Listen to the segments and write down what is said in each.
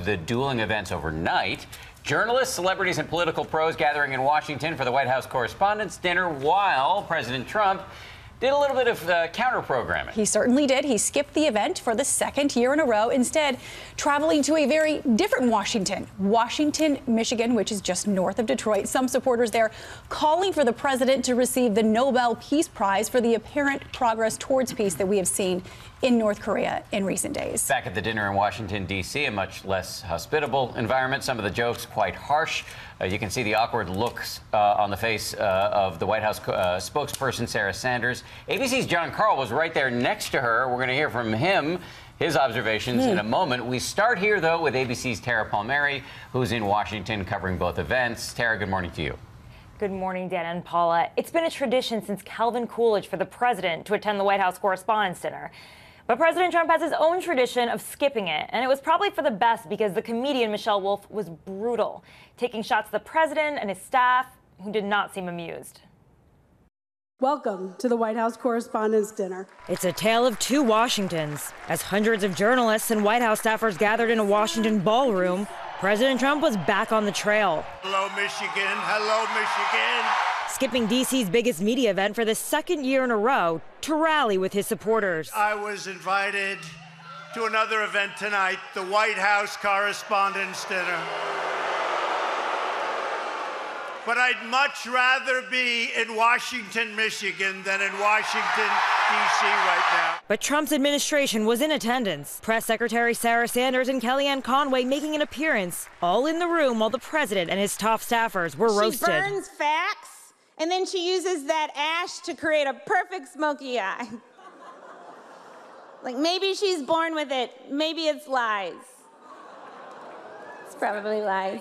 the dueling events overnight. Journalists, celebrities, and political pros gathering in Washington for the White House Correspondents' Dinner, while President Trump did a little bit of counter-programming. He certainly did. He skipped the event for the second year in a row, instead traveling to a very different Washington, Michigan, which is just north of Detroit. Some supporters there calling for the president to receive the Nobel Peace Prize for the apparent progress towards peace that we have seen in North Korea in recent days. Back at the dinner in Washington, D.C., a much less hospitable environment. Some of the jokes quite harsh. You can see the awkward looks on the face of the White House spokesperson, Sarah Sanders. ABC's John Carl was right there next to her. We're going to hear from him, his observations in a moment. We start here, though, with ABC's Tara Palmieri, who's in Washington covering both events. Tara, good morning to you. Good morning, Dan and Paula. It's been a tradition since Calvin Coolidge for the president to attend the White House Correspondents' Dinner. But President Trump has his own tradition of skipping it, and it was probably for the best because the comedian Michelle Wolf was brutal, taking shots at the president and his staff, who did not seem amused. Welcome to the White House Correspondents' Dinner. It's a tale of two Washingtons. As hundreds of journalists and White House staffers gathered in a Washington ballroom, President Trump was back on the trail. Hello, Michigan. Hello, Michigan. Skipping D.C.'s biggest media event for the second year in a row to rally with his supporters. I was invited to another event tonight, the White House Correspondents' Dinner. But I'd much rather be in Washington, Michigan than in Washington, D.C. right now. But Trump's administration was in attendance. Press Secretary Sarah Sanders and Kellyanne Conway making an appearance, all in the room while the president and his top staffers were roasted. She burns facts, and then she uses that ash to create a perfect smoky eye. Like, maybe she's born with it. Maybe it's lies. It's probably lies.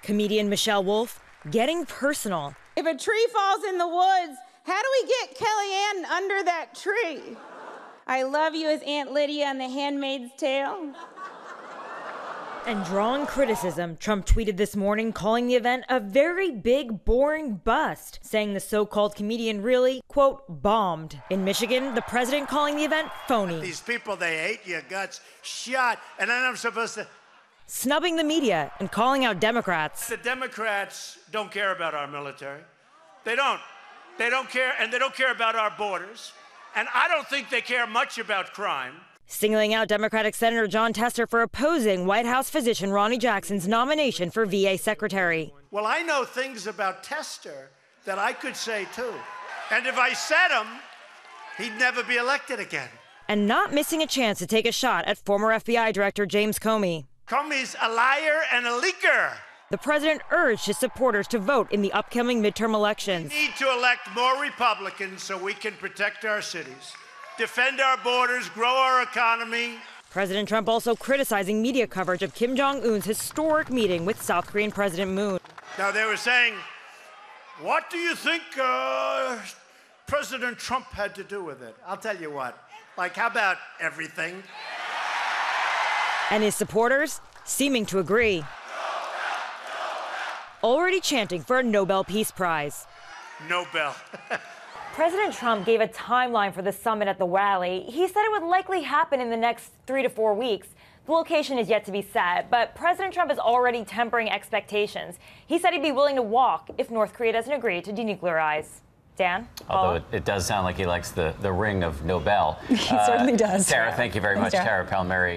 Comedian Michelle Wolf getting personal. If a tree falls in the woods, how do we get Kellyanne under that tree? I love you as Aunt Lydia on The Handmaid's Tale. And drawing criticism, Trump tweeted this morning calling the event a very big, boring bust, saying the so-called comedian really, quote, bombed. In Michigan, the president calling the event phony. These people, they hate your guts, shot, and then I'm supposed to... Snubbing the media and calling out Democrats. The Democrats don't care about our military. They don't. They don't care, and they don't care about our borders. And I don't think they care much about crime. Singling out Democratic Senator John Tester for opposing White House physician Ronnie Jackson's nomination for VA Secretary. Well, I know things about Tester that I could say, too. And if I said them, he'd never be elected again. And not missing a chance to take a shot at former FBI Director James Comey. Comey's a liar and a leaker. The president urged his supporters to vote in the upcoming midterm elections. We need to elect more Republicans so we can protect our cities, defend our borders, grow our economy. President Trump also criticizing media coverage of Kim Jong-un's historic meeting with South Korean President Moon. Now, they were saying, what do you think President Trump had to do with it? I'll tell you what. Like, how about everything? And his supporters seeming to agree. Already chanting for a Nobel Peace Prize. Nobel. President Trump gave a timeline for the summit at the rally. He said it would likely happen in the next 3 to 4 weeks. The location is yet to be set, but President Trump is already tempering expectations. He said he'd be willing to walk if North Korea doesn't agree to denuclearize. Dan? Although it does sound like he likes the ring of Nobel. He certainly does. Sarah, thank you very much. Tara. Tara Palmieri.